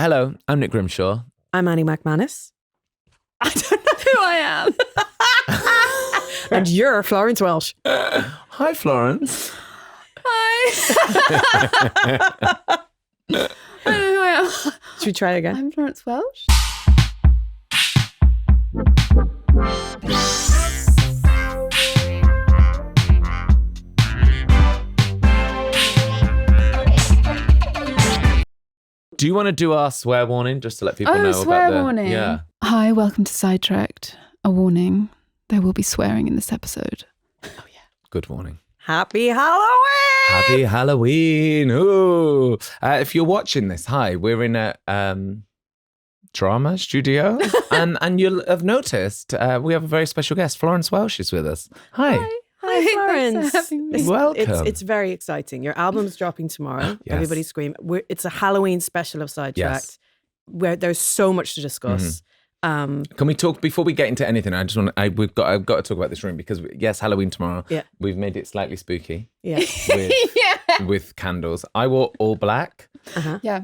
Hello, I'm Nick Grimshaw. I'm Annie McManus. I don't know who I am. And you're Florence Welch. Hi, Florence. Hi. I don't know who I am. Should we try again? I'm Florence Welch. Do you want to do our swear warning just to let people know swear about the... warning. Yeah. Hi, welcome to Sidetracked. A warning, there will be swearing in this episode. Oh, yeah. Good warning. Happy Halloween! Happy Halloween. Ooh. If you're watching this, hi, we're in a drama studio. and you'll have noticed we have a very special guest. Florence Welch is with us. Hi. Hi, Florence. Thanks for having me. Welcome. It's very exciting. Your album's dropping tomorrow. Yes. Everybody scream. It's a Halloween special of Sidetracked Yes. where there's so much to discuss. Can we talk before we get into anything? I've got to talk about this room because yes, Halloween tomorrow. Yeah. We've made it slightly spooky Yeah. with candles. I wore all black. Yeah.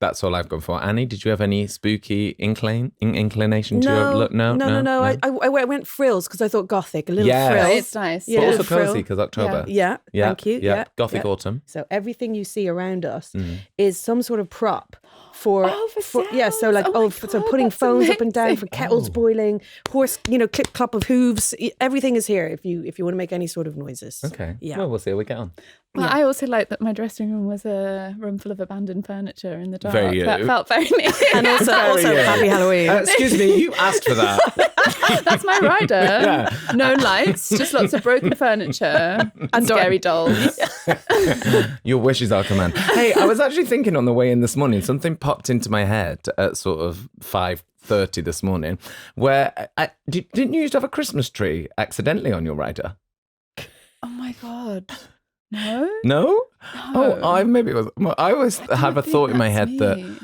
That's all I've gone for. Annie, did you have any spooky inclination to your look? No. I went frills because I thought gothic, a little Yes. frills. It's nice. Yeah. But also Frill. cozy because October. Yeah, thank you. Yeah, Gothic autumn. So everything you see around us is some sort of prop for for yeah. So like sounds. Oh my so God, putting that's phones up and down amazing. for kettles boiling, horse, clip clop of hooves. Everything is here if you want to make any sort of noises. Okay. Yeah. Well, we'll see how we get on. Well, I also like that my dressing room was a room full of abandoned furniture in the dark. Very you. That felt very me. And also happy Halloween. Excuse me, you asked for that. That's my rider. No lights, just lots of broken furniture and scary dolls. Your wishes are command. Hey, I was actually thinking on the way in this morning, something popped into my head at sort of 5:30 this morning, where didn't you used to have a Christmas tree accidentally on your rider? Oh my God. No? No? Oh, I always have a thought in my head that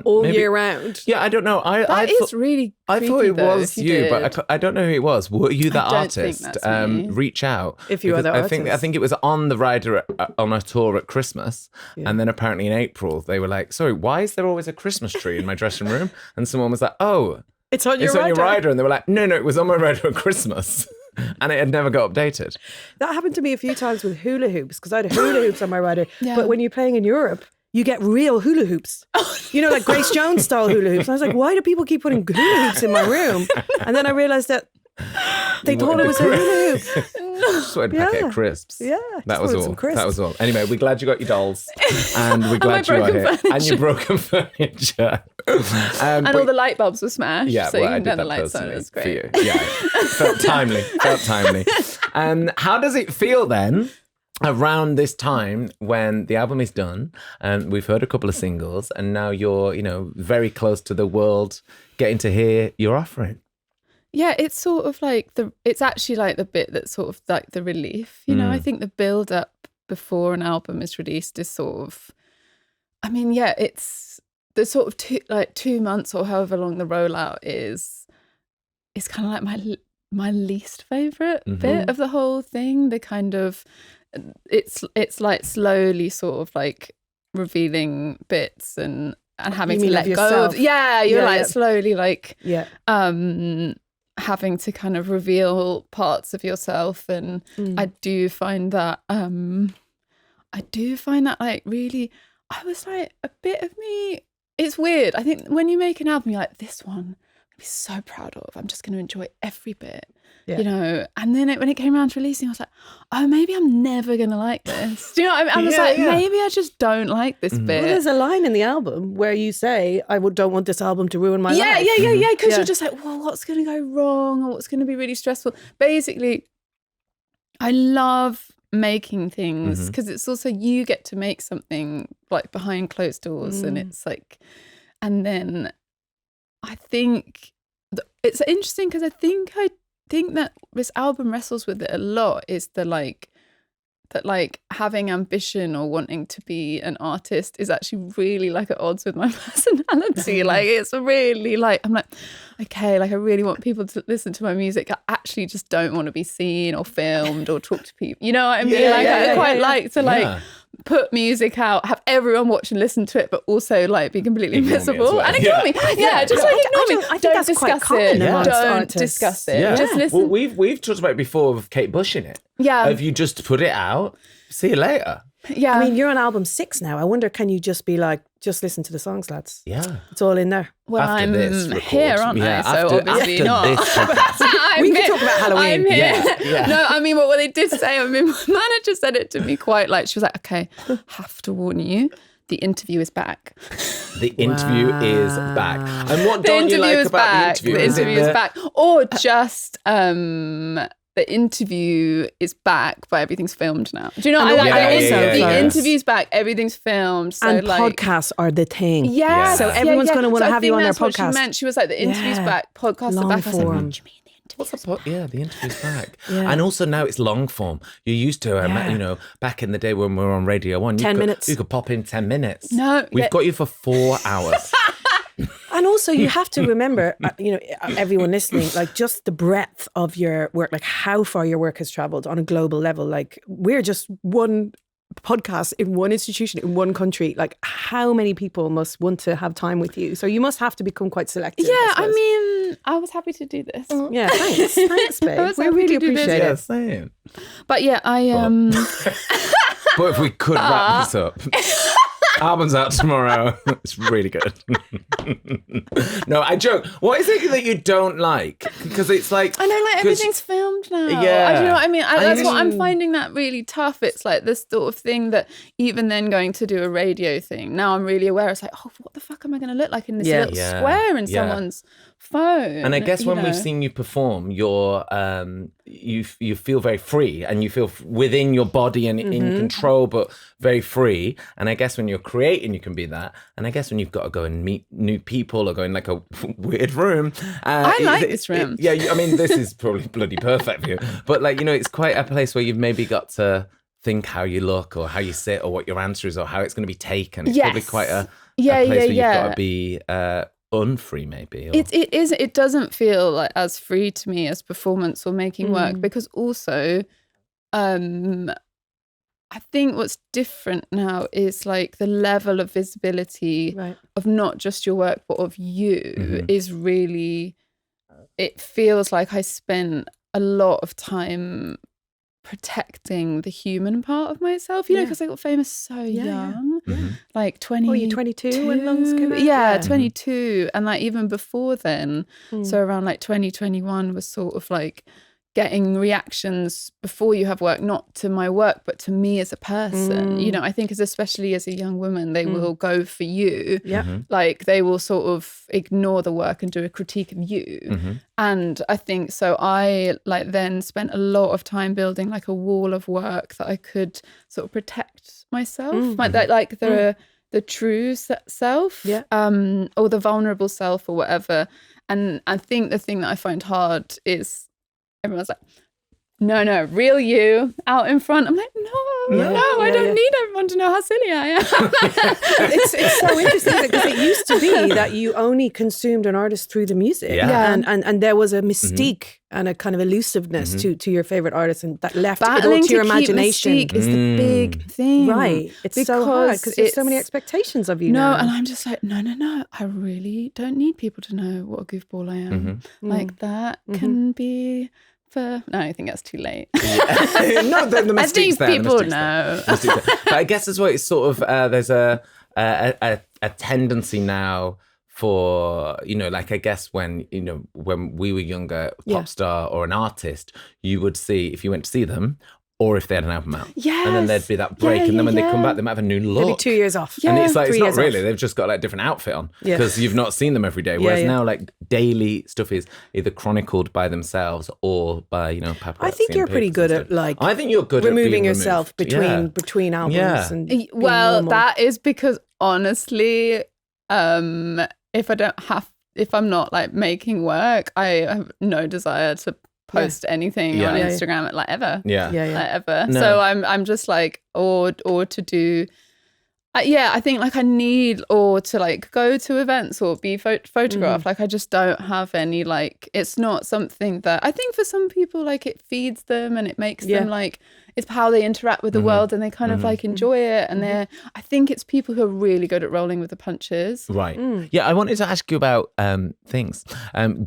all maybe, year round. Yeah, I don't know. That is really I thought creepy, it though, was if you, did. but I don't know who it was. Were you the I don't think artist? that's me. Reach out. If you are Because the I artist. think it was on the rider on a tour at Christmas, and then apparently in April they were like, "Sorry, why is there always a Christmas tree in my dressing room?" And someone was like, "Oh, It's on your it's rider. on your rider," and they were like, "No, it was on my rider at Christmas." And it had never got updated. That happened to me a few times with hula hoops because I had hula hoops on my rider. Yeah. But when you're playing in Europe, you get real hula hoops. Like Grace Jones style hula hoops. And I was like, why do people keep putting hula hoops in my room? And then I realised that they thought it was a hula hoop. Just wanted a packet of crisps. Yeah, that just was wanted all. some crisps. That was all. Anyway, we're glad you got your dolls, and we're glad you are broken here, furniture. and your broken furniture. And all the light bulbs were smashed. Yeah, so well, you I can did turn the that lights on. personally It was great. for you. Yeah, felt timely. How does it feel then? Around this time when the album is done and we've heard a couple of singles and now you're, very close to the world getting to hear your offering. Yeah, it's sort of like it's actually like the bit that's sort of like the relief. I think the build up before an album is released is sort of, it's the sort of 2 months or however long the rollout is kind of like my least favorite bit of the whole thing. The kind of, it's like slowly sort of like revealing bits and having to let go of. Yeah, you're slowly like having to kind of reveal parts of yourself, and I do find that like really, I was like a bit of me. It's weird. I think when you make an album, you're like, this one I'm gonna be so proud of. I'm just going to enjoy every bit. And then when it came around to releasing, I was like, oh, maybe I'm never going to like this. Do you know what I mean? I was maybe I just don't like this bit. Well, there's a line in the album where you say, don't want this album to ruin my life. Yeah. Because you're just like, well, what's going to go wrong or what's going to be really stressful? Basically, I love making things because it's also, you get to make something like behind closed doors and it's like, and then I think it's interesting because I think that this album wrestles with it a lot, is that having ambition or wanting to be an artist is actually really like at odds with my personality. Like it's really like, I'm like, okay, like I really want people to listen to my music. I actually just don't want to be seen or filmed or talk to people. You know what I mean? I quite like to put music out, have everyone watch and listen to it, but also like be completely Ignore me invisible as well. and ignore me. Yeah, just like ignore me. I think Don't that's quite discuss common it. amongst Don't artists. discuss it. Yeah. Just listen. Well, we've talked about it before with Kate Bush in it. Yeah. If you just put it out, see you later. Yeah. I mean, you're on album 6 now. I wonder, can you just be like, just listen to the songs, lads? Yeah. It's all in there. well, After I'm this record. here, aren't Yeah, I? So obviously after not. this podcast. We can talk about Halloween. I'm here. Yeah. No, I mean, what they did say, I mean, my manager said it to me quite like, she was like, okay, have to warn you, the interview is back. The interview is back. And what The don't you interview like is about back. the interview? The Is it interview is the- back. Or just the interview is back, but everything's filmed now. Do you know? And I like also- the yeah. interview's back, everything's filmed. So And like, podcasts are the thing. yeah. So everyone's going to want to So I have you think on their that's what podcast. She meant. She was like, the interview's Yeah. back, podcasts are Long back. I was like, form. what do you mean the interview? What's the point? Yeah, the interview's back. Yeah. And also now it's long form. You used to, Yeah. you know, back in the day when we were on Radio 1, 10 minutes. You could pop in 10 minutes. No, We've yeah. got you for 4 hours. And also, you have to remember, you know, everyone listening, like just the breadth of your work, like how far your work has traveled on a global level. Like we're just one podcast in one institution in one country. Like how many people must want to have time with you? So you must have to become quite selective. Yeah, I suppose. mean, I was happy to do this. Yeah, thanks, babe. I was We happy really to do this. appreciate Yeah, it. same. But yeah, But if we could wrap this up. Album's out tomorrow. It's really good. No, I joke. What is it that you don't like? Because it's like... I know, like 'cause- everything's filmed now. Yeah. Do you know what I mean? That's what I'm mean- finding that really tough. It's like this sort of thing that even then going to do a radio thing, now I'm really aware. It's like, oh, what the fuck am I going to look like in this Yeah. little Yeah. square in Yeah. someone's phone? And I guess you when know? we've seen you perform, you're you feel very free and you feel within your body and in control, but very free. And I guess when you're creating, you can be that. And I guess when you've got to go and meet new people or go in like a weird room, I like this room. I mean, this is probably bloody perfect for you. But like, you know, it's quite a place where you've maybe got to think how you look or how you sit or what your answer is or how it's going to be taken. It's probably Yes. quite a Yeah, place where yeah, you've got yeah. to be unfree maybe. Or... It is. It doesn't feel like as free to me as performance or making work Mm. because also, I think what's different now is like the level of visibility Right. of not just your work but of you Mhm. is really. It feels like I spent a lot of time protecting the human part of myself, you know, Yeah. because I got famous so Yeah, yeah. young, Mhm. like 20. Oh, you're 22 when Lungs came out? Yeah, Yeah. 22. And like even before then, Mm. so around like 2021 was sort of like getting reactions before you have work, not to my work, but to me as a person. You know, I think especially as a young woman, they will go for you. Yeah. Mm-hmm. Like they will sort of ignore the work and do a critique of you. Mm-hmm. And I think so I like then spent a lot of time building like a wall of work that I could sort of protect myself, like the true self, Yeah. or the vulnerable self or whatever. And I think the thing that I find hard is everyone's like, no, real you out in front. I'm like, no, I don't need everyone to know how silly I am. It's so interesting because it used to be that you only consumed an artist through the music. Yeah. And there was a mystique and a kind of elusiveness to your favorite artist and that left it all Battling to your keep imagination. mystique is the big thing. Right. It's so hard because there's so many it's- expectations of you No, now. and I'm just like, no. I really don't need people to know what a goofball I am. Like that can be for. No, I think that's too late. No, the I mystique's think there, the people mystique's there. know. Mystique's there. But I guess as well, it's sort of there's a tendency now for, you know, like I guess when we were younger, pop star or an artist, you would see if you went to see them or if they had an album out. And then there'd be that break. Yeah, and then when they yeah, come yeah. back, they might have a new look. Maybe 2 years off. And it's like, it's 3 not years really. off. They've just got like a different outfit on Yeah. because you've not seen them every day. Whereas yeah. now, like daily stuff is either chronicled by themselves or by, you know, paparazzi. I think and you're pretty papers good and at stuff. like I think you're good at removing being yourself removed. between albums. Yeah. And being Well, normal. that is because honestly, if I'm not like making work, I have no desire to post anything Yeah. on Yeah, yeah. Instagram like ever. Yeah. Yeah, yeah. Like ever. No. So I'm just like or to do Yeah, I think like I need or to like go to events or be photographed. Like I just don't have any like, it's not something that I think for some people like it feeds them and it makes them like, it's how they interact with the world and they kind of like enjoy it. And I think it's people who are really good at rolling with the punches. Right. Yeah, I wanted to ask you about things,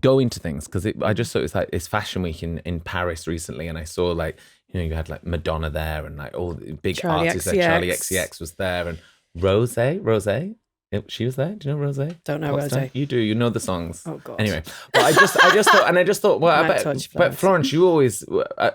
going to things, because I just saw it's Fashion Week in Paris recently, and I saw like, you know, you had like Madonna there and like all the big Charli artists XCX. there. Charli XCX was there, and Rose, she was there. Do you know Rose? Don't know Pop Rose. star? You do. You know the songs. Oh God. Anyway, but I just thought, well, Might touch Florence. but Florence, you always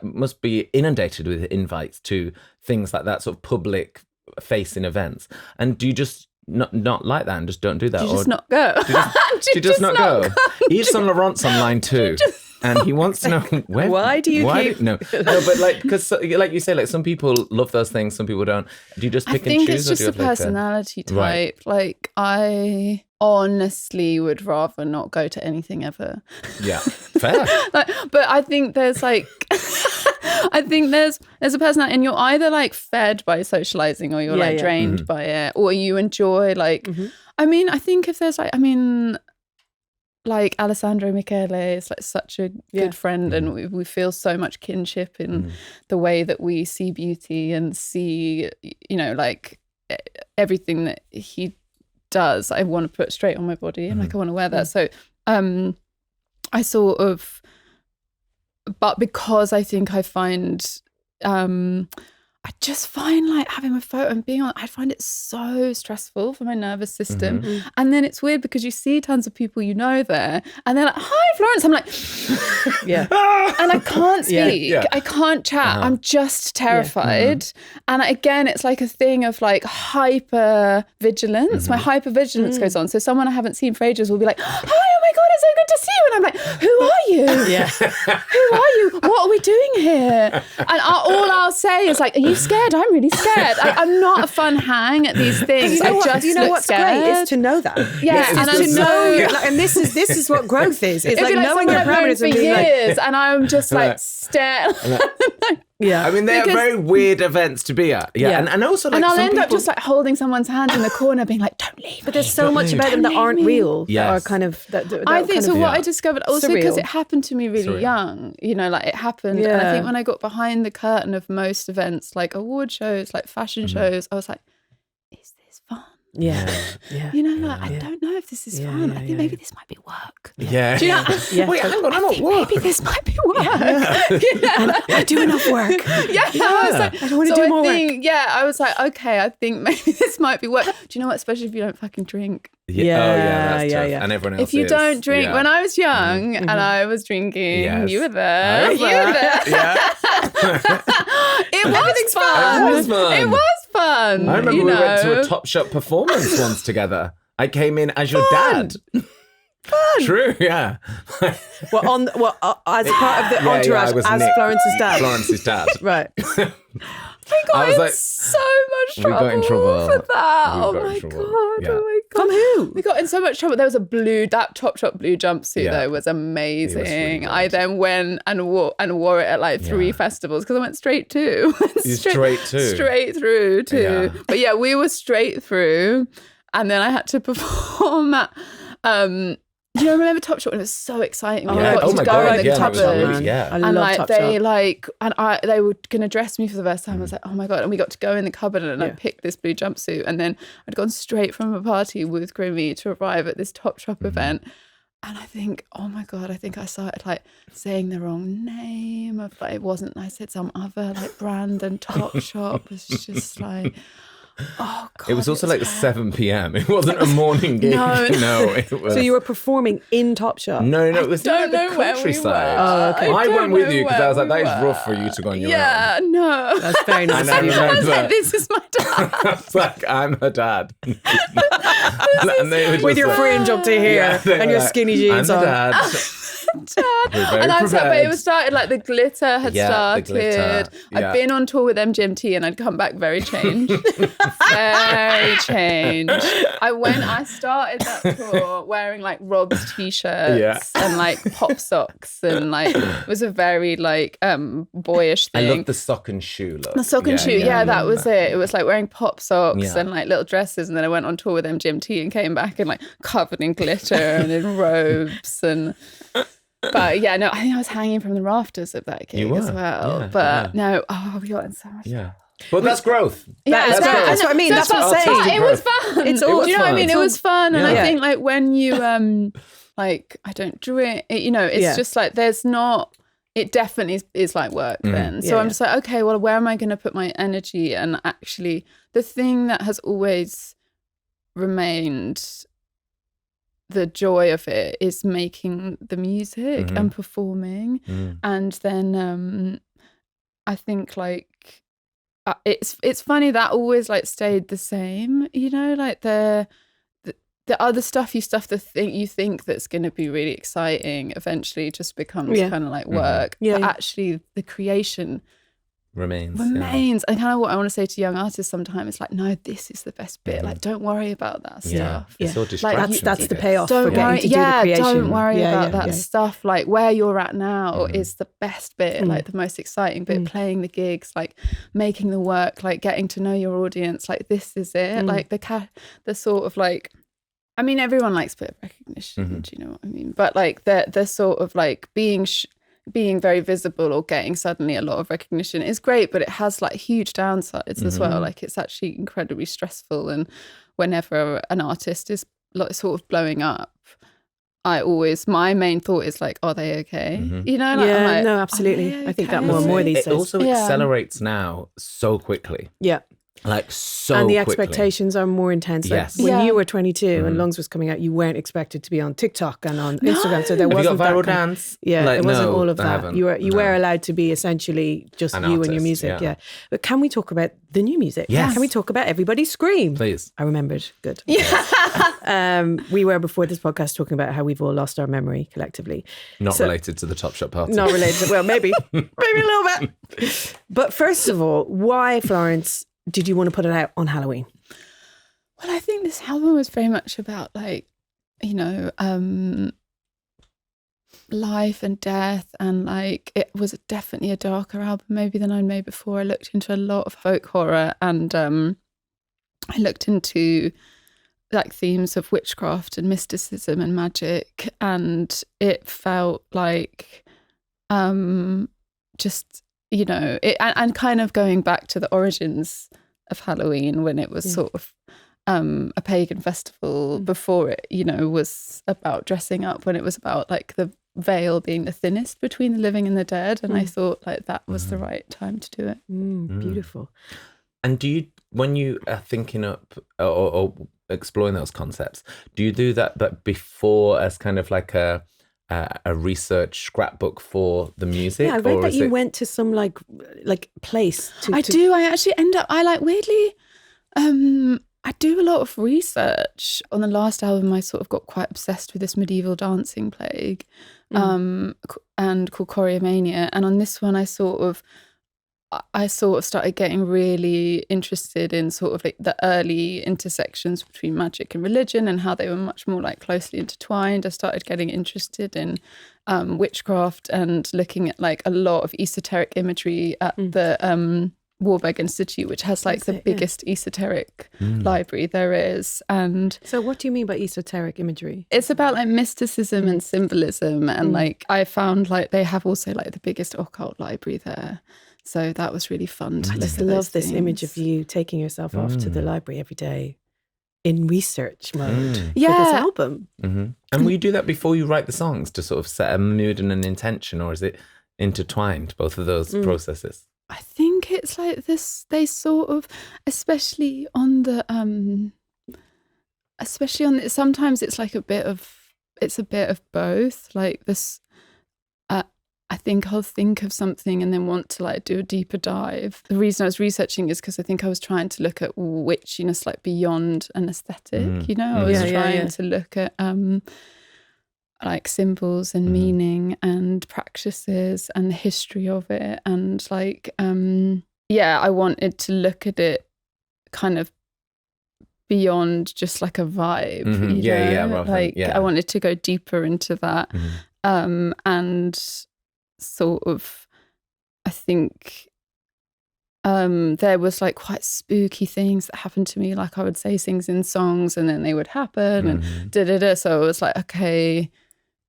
must be inundated with invites to things like that, sort of public facing events. And do you just not like that and just don't do that? Do you just not go? Do you just not go? Yves Saint Laurent's online too. And he wants to know where. Why do you keep? No, but like, because like you say, like some people love those things, some people don't. Do you just pick and choose? I think it's just a personality type. Right. Like I honestly would rather not go to anything ever. Yeah, fair. But I think there's like, I think there's a personality, and you're either like fed by socializing or you're drained by it, or you enjoy like. I mean, I think if there's like Alessandro Michele is like such a good friend, and we feel so much kinship in the way that we see beauty and see, you know, like everything that he does, I want to put straight on my body and like I want to wear that. So I sort of, but because I think I find I just find like having my photo and being on, I find it so stressful for my nervous system. And then it's weird because you see tons of people you know there and they're like, hi Florence. I'm like, and I can't speak. I can't chat. I'm just terrified. And again, it's like a thing of like hyper vigilance. My hyper vigilance goes on. So someone I haven't seen for ages will be like, hi, oh my God, it's so good to see you. And I'm like, who are you? Who are you? What are we doing here? And all I'll say is like, are you scared? I'm really scared. I'm not a fun hang at these things. You know what's scared. great is to know that. And to know, and this is what growth is. It's like knowing your parameters for and being years, and I'm just like staring. I mean, they're very weird events to be at. And also, like, and I'll some end up people... just like holding someone's hand in the corner, being like, "Don't leave." But there's so much about them that aren't real. Or kind of. I think so. What I discovered also because surreal. it happened to me really young. You know, like it happened, and I think when I got behind the curtain of most events, like award shows, like fashion shows, I was like, "Is this fun?" You know, like I don't know if this is fun. I think maybe this might be work. Do you know? Wait, hang on, I'm at work. Maybe this might be work. You know? I do enough work. I was like, I don't want to do more work. I was like, okay, I think maybe this might be work. Do you know what? Especially if you don't fucking drink. That's tough. And everyone else if you don't drink, when I was young and I was drinking, you were there. You were there. It was fun. It was fun. I remember we went to a Topshop performance once together. I came in as your dad. Fun. True, yeah. As part of the entourage, as Nick, Florence's dad. Florence's dad. Right. We got in so much trouble. We got in trouble for that. Oh my God. Oh my God. From who? We got in so much trouble. There was that Topshop blue jumpsuit though was amazing. Really I then went and wore it at like 3 festivals because I went straight to. Straight through too. Yeah. But we were straight through, and then I had to perform at. Do you remember Topshop when it was so exciting? We got to go in the cupboard. I love Topshop. They were going to dress me for the first time. I was like, oh my God. And we got to go in the cupboard and I picked this blue jumpsuit. And then I'd gone straight from a party with Grimmy to arrive at this Topshop event. And I think, oh my God, I think I started like saying the wrong name of like, it wasn't, I said some other like brand, and Topshop was just like, oh God. It was also like 7 p.m. It wasn't a morning gig. No, it was. So you were performing in Topshop? No, it was don't the know where we countryside. were. Oh, okay. I went with you because I was like, that is rough for you to go on your own. Yeah, no. That's very nice. And I remember, I was like, this is my dad. I was like, I'm her dad. And they were just with your like, fringe up to here and your like, skinny jeans I'm on. the dad. And I was like, but it was started like the glitter had started. The glitter. I'd been on tour with MGMT and I'd come back very changed. Very changed. I started that tour wearing like Rob's t-shirts and like pop socks, and like it was a very like boyish thing. I love the sock and shoe look. The sock and shoe, that was it. It was like wearing pop socks and like little dresses, and then I went on tour with MGMT and came back and like covered in glitter and in robes and. But yeah, no, I think I was hanging from the rafters of that gig as well. We got in so much. Yeah. But that's growth. That's what I mean. That's what I'm saying. It was fun. It's all, do you know what I mean? It was fun. And I think like when you, like, I don't drink, it's just like there's not, it definitely is like work then. So I'm just like, okay, well, where am I going to put my energy? And actually the thing that has always remained the joy of it is making the music and performing. And then I think like it's funny that always like stayed the same, like the other stuff you think that's going to be really exciting eventually just becomes kind of like work. But actually the creation remains. And kind of what I want to say to young artists sometimes is like, no, this is the best bit. Like, don't worry about that stuff. It's all distraction. Like, that's the payoff for getting to do the creation. Don't worry about that stuff. Like where you're at now is the best bit, like the most exciting bit, playing the gigs, like making the work, like getting to know your audience. Like this is it. Like the sort of like, I mean, everyone likes a bit of recognition, do you know what I mean? But like the sort of like being very visible or getting suddenly a lot of recognition is great, but it has like huge downsides as well. Like it's actually incredibly stressful. And whenever an artist is like sort of blowing up, my main thought is like, are they okay? Like, no, absolutely. Okay? I think that more and more these days. It also accelerates now so quickly. Yeah. Like so and the quickly. Expectations are more intense. Like when you were 22 and Lungs was coming out, you weren't expected to be on TikTok and on Instagram, so there wasn't that viral that dance. There wasn't all of that. You were allowed to be essentially just you and your music. But can we talk about the new music? Yes. Can we talk about Everybody Scream? Please. I remembered. Good. We were before this podcast talking about how we've all lost our memory collectively. Not related to the Top Shot party. Not related. Well, maybe a little bit. But first of all, why, Florence, did you want to put it out on Halloween? Well, I think this album was very much about like, life and death, and like it was definitely a darker album maybe than I'd made before. I looked into a lot of folk horror, and I looked into like themes of witchcraft and mysticism and magic, and it felt like just and kind of going back to the origins of Halloween when it was sort of a pagan festival before it, was about dressing up, when it was about like the veil being the thinnest between the living and the dead. And I thought like that was the right time to do it. Beautiful. And do you, when you are thinking up or exploring those concepts, do you do that but before as kind of like a research scrapbook for the music? Yeah, I read that you went to some like place. I do. I actually end up. I like weirdly. I do a lot of research. On the last album, I sort of got quite obsessed with this medieval dancing plague, and called Choreomania. And on this one, I sort of started getting really interested in sort of like the early intersections between magic and religion and how they were much more like closely intertwined. I started getting interested in witchcraft and looking at like a lot of esoteric imagery at the Warburg Institute, which has like the biggest esoteric library there is. And so what do you mean by esoteric imagery? It's about like mysticism and symbolism, and like I found like they have also like the biggest occult librray there. So that was really fun to I just love this image of you taking yourself off to the library every day in research mode for this album. And will you do that before you write the songs to sort of set a mood and an intention, or is it intertwined, both of those processes? I think it's like this, they sort of, especially on the, sometimes it's like a bit of both. Like this, I think I'll think of something and then want to like do a deeper dive. The reason I was researching is because I think I was trying to look at witchiness like beyond an aesthetic, I was trying to look at like symbols and meaning and practices and the history of it. And like, I wanted to look at it kind of beyond just like a vibe. I wanted to go deeper into that. And sort of, I think there was like quite spooky things that happened to me. Like I would say things in songs and then they would happen and So I was like, okay,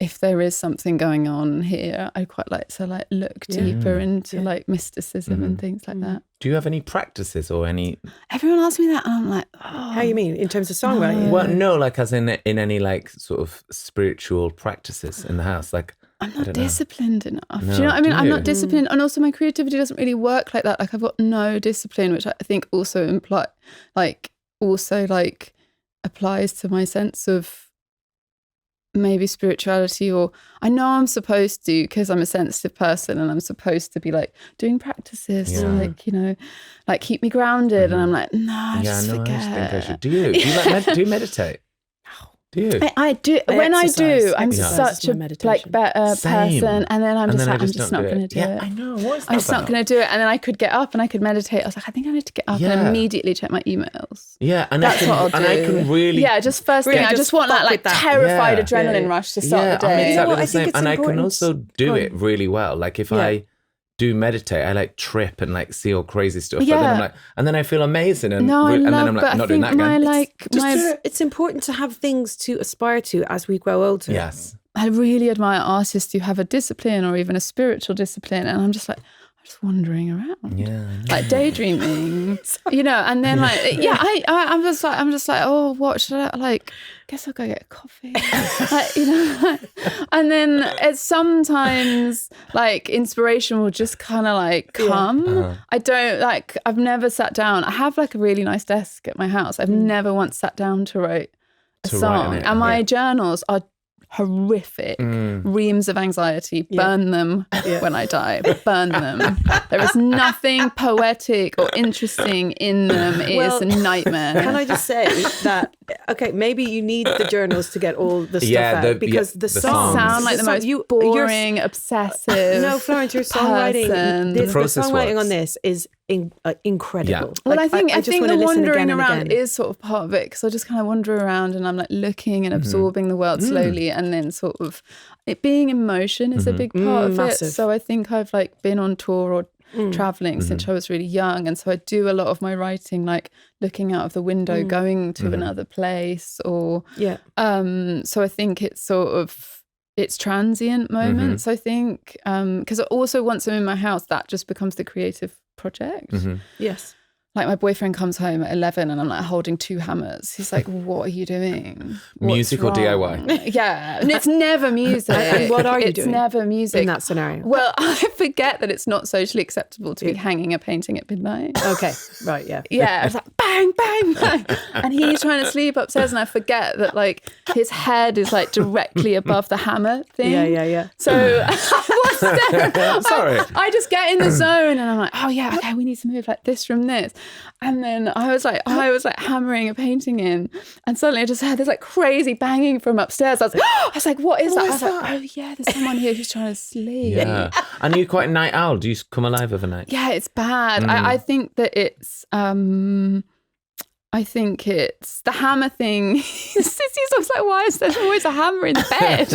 if there is something going on here, I'd quite like to like look deeper into like mysticism and things like that. Do you have any practices or any? Everyone asks me that and I'm like, oh. How you mean? In terms of songwriting? Well, no, like as in any like sort of spiritual practices in the house. Like I'm not disciplined enough. No, do you know what I mean? do I'm you? not disciplined. And also my creativity doesn't really work like that. Like I've got no discipline, which I think also applies to my sense of maybe spirituality, or I know I'm supposed to because I'm a sensitive person and I'm supposed to be like doing practices to like, you know, like keep me grounded. And I'm like, no, I just forget. I just think I should. Do you? Do you meditate? Do you? I do. When I do, I'm such a like better person, and then I'm just like, I'm just not going to do it. I know. What is that I'm just not going to do it. And then I could get up and I could meditate. I was like, I think I need to get up and immediately check my emails. Yeah, and that's what I'll do. And I can really, just first thing, I just want that like terrified adrenaline rush to start the day. I'm exactly the I same. think it's and important. I can also do it really well. Like if I do meditate, I like trip and like see all crazy stuff. But then I'm like, and then I feel amazing. And, and then I'm like, not doing that again. It's important to have things to aspire to as we grow older. Yes. I really admire artists who have a discipline or even a spiritual discipline. And I'm just like, I'm just wandering around. Yeah. Like daydreaming, you know, and then like, I'm just like, oh, what should I like? Guess I'll go get a coffee. Like, you know, and then it's sometimes like inspiration will just kind of like come. I don't like, I've never sat down. I have like a really nice desk at my house. I've never once sat down to write a song. And my journals are horrific, reams of anxiety. Burn them when I die. Burn them. There is nothing poetic or interesting in them. It is a nightmare. Can I just say that, okay, maybe you need the journals to get all the stuff out because the songs sound like the most boring, obsessive. No, Florence, your songwriting, the songwriting on this is incredible. Yeah. Well, like, I think the wandering around again. is sort of part of it because I just kind of wander around and I'm like looking and absorbing the world slowly, and then sort of it being in motion is a big part of it. So I think I've like been on tour or traveling since I was really young, and so I do a lot of my writing like looking out of the window, going to another place, or so I think it's sort of it's transient moments. I think because also once I'm in my house, that just becomes the creative project. Yes. Like my boyfriend comes home at 11 and I'm like holding 2 hammers. He's like, what are you doing? Music or DIY? Yeah. And it's never music. And what are you doing? It's never music. In that scenario? Well, I forget that it's not socially acceptable to be hanging a painting at midnight. Okay. Right. Yeah. Yeah. It's like bang, bang, bang. And he's trying to sleep upstairs and I forget that like his head is like directly above the hammer thing. Yeah. So Sorry. I just get in the zone and I'm like, oh yeah, okay, we need to move like this from this. And then I was like hammering a painting in, and suddenly I just heard this like crazy banging from upstairs. I was like, what is that? I was like, oh yeah, there's someone here who's trying to sleep. Yeah. And are you quite a night owl? Do you come alive overnight? Yeah, it's bad. I think that it's I think it's the hammer thing. He's always like, why is there always a hammer in the bed?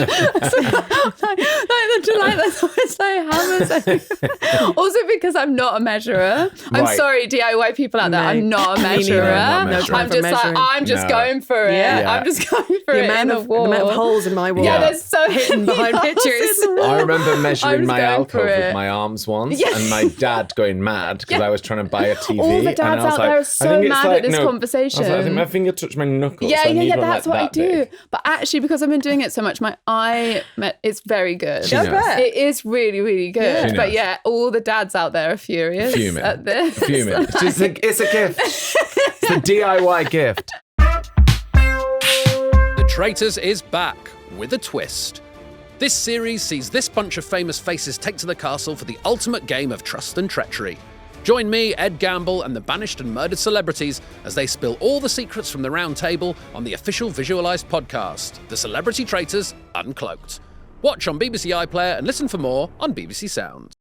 like there's always like hammers. Also because I'm not a measurer. I'm sorry, DIY people out there. No. I'm not a measurer. I'm just going for it. Yeah. I'm just going for it in the wall. The amount of holes in my wall. Yeah, there's so hidden behind pictures. I remember measuring my alcove with my arms once, and my dad going mad because I was trying to buy a TV. All the dads out there are so mad at this conversation. I was like, I think my finger touched my knuckles. Yeah, that's what I do. Big. But actually, because I've been doing it so much, my eye, it's very good. It is really, really good. Yeah. But yeah, all the dads out there are furious at this. Fuming. It's a gift. It's a DIY gift. The Traitors is back with a twist. This series sees this bunch of famous faces take to the castle for the ultimate game of trust and treachery. Join me, Ed Gamble, and the banished and murdered celebrities as they spill all the secrets from the round table on the official Visualised podcast, The Celebrity Traitors Uncloaked. Watch on BBC iPlayer and listen for more on BBC Sound.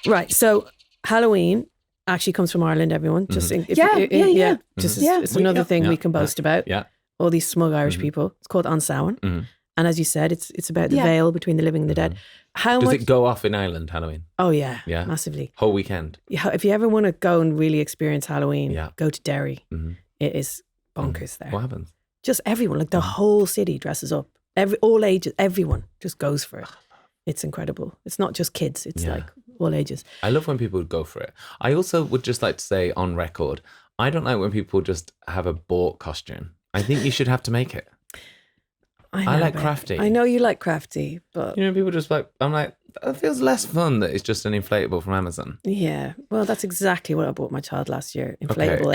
Right. So Halloween actually comes from Ireland, everyone. Just it's another thing we can boast about. Yeah. All these smug Irish people. It's called An Samhain. And as you said, it's about the veil between the living and the dead. Does it go off in Ireland, Halloween? Oh, yeah. Yeah. Massively. Whole weekend. Yeah, if you ever want to go and really experience Halloween, go to Derry. It is bonkers there. What happens? Just everyone, like the whole city dresses up. All ages, everyone just goes for it. It's incredible. It's not just kids. It's like all ages. I love when people go for it. I also would just like to say on record, I don't like when people just have a bought costume. I think you should have to make it. I like crafty. I know you like crafty, but... You know, people just like, I'm like, that feels less fun that it's just an inflatable from Amazon. Yeah. Well, that's exactly what I bought my child last year. Inflatable.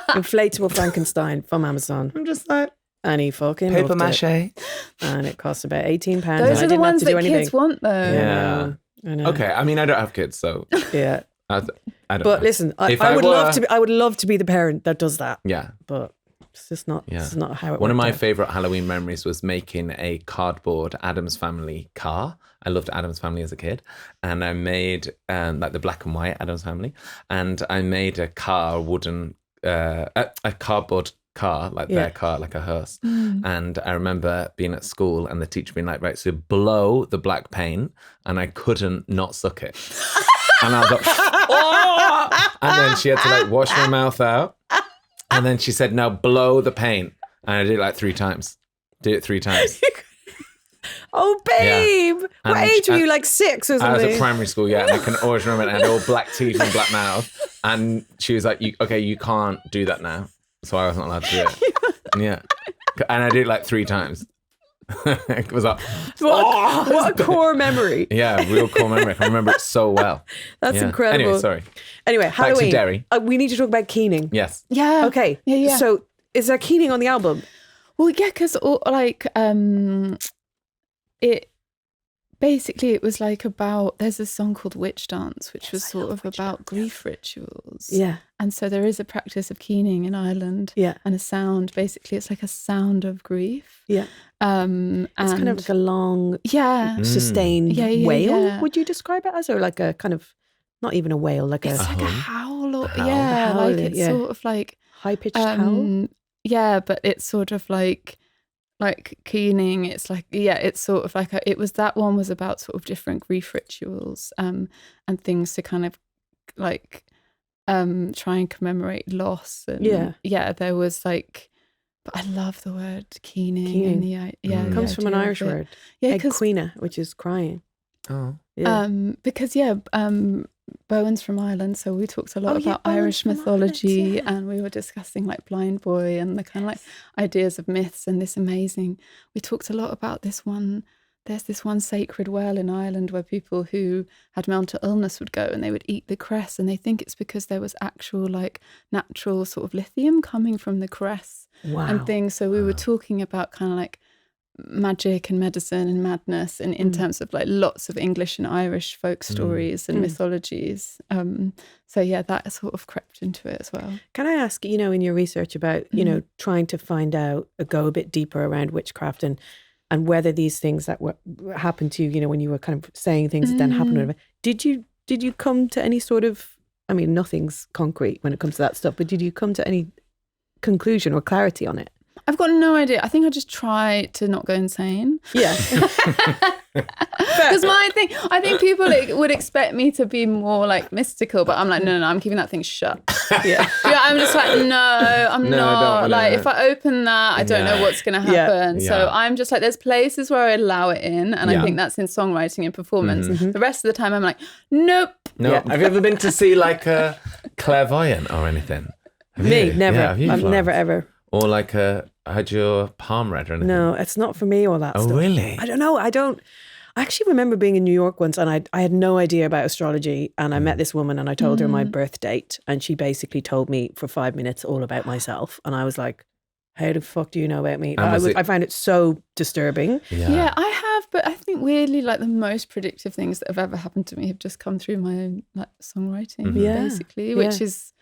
Inflatable Frankenstein from Amazon. I'm just like... And he fucking paper loved mache. it. And it costs about £18. Those are the ones that kids want, though. Yeah. I know. Okay. I mean, I don't have kids, so... Yeah. I don't But know. listen, I would love to be the parent that does that. Yeah. But... It's just not. This is not how it. One of my out. favourite Halloween memories was making a cardboard Addams Family car. I loved Addams Family as a kid, and I made like the black and white Addams Family, and I made a car, a cardboard car, like their car, like a hearse. And I remember being at school and the teacher being like, "Right, so blow the black paint," and I couldn't not suck it, and I was like, "Oh!" And then she had to like wash my mouth out. And then she said, "Now blow the paint." And I did it like 3 times. Did it 3 times. Oh, babe. And what age were you? Like 6 or something? I was at primary school, yeah. And I can always remember it. I had all black teeth and black mouth. And she was like, you can't do that now. So I wasn't allowed to do it. Yeah. And I did it like 3 times. It was like, what a core memory. Yeah, real core memory. I can remember it so well. That's incredible. Anyway, sorry. Anyway, Halloween. Back to Derry. We need to talk about keening. Yes. Yeah. Okay. Yeah. So is there keening on the album? Well, yeah, because it basically it was like about, there's a song called Witch Dance, which was sort of about grief rituals. Yeah. And so there is a practice of keening in Ireland. Yeah. And a sound, basically it's like a sound of grief. Yeah. And it's kind of like a long, sustained wail. Yeah. Would you describe it as, or like a kind of, not even a wail, like it's a like a howl, or, howl. yeah, Howl, like it's sort of like high-pitched howl? Yeah, but it's sort of like keening. It's like, it's sort of like it was, that one was about sort of different grief rituals and things to kind of like try and commemorate loss. And there was like, but I love the word keening. And it comes from an Irish word. Yeah, Queena, which is crying. Oh. Yeah. Because Bowen's from Ireland, so we talked a lot about Irish mythology, and we were discussing like Blind Boy and the kind of like ideas of myths and this amazing. We talked a lot about this one. There's this one sacred well in Ireland where people who had mental illness would go and they would eat the cress, and they think it's because there was actual like natural sort of lithium coming from the cress and things. So we were talking about kind of like magic and medicine and madness in terms of like lots of English and Irish folk stories and mythologies. So yeah, that sort of crept into it as well. Can I ask, in your research about, trying to find out, go a bit deeper around witchcraft and whether these things that happened to you, when you were kind of saying things that then happened, did you come to any sort of, I mean, nothing's concrete when it comes to that stuff, but did you come to any conclusion or clarity on it? I've got no idea. I think I just try to not go insane. Yeah. Because I think people would expect me to be more like mystical, but I'm like, no, I'm keeping that thing shut. Yeah. I'm just like, no, I'm not. Like, if I open that, I don't know what's going to happen. Yeah. So I'm just like, there's places where I allow it in, and I think that's in songwriting and performance. Mm-hmm. The rest of the time, I'm like, nope. No. Yeah. Have you ever been to see like a clairvoyant or anything? Me, never. I've never, ever. Or like had your palm read or anything? No, it's not for me, all that stuff. Oh, really? I don't know. I actually remember being in New York once, and I had no idea about astrology, and I met this woman and I told her my birth date, and she basically told me for 5 minutes all about myself, and I was like, how the fuck do you know about me? I found it so disturbing. Yeah, I have, but I think think weirdly, like the most predictive things that have ever happened to me have just come through my own like songwriting, basically, which is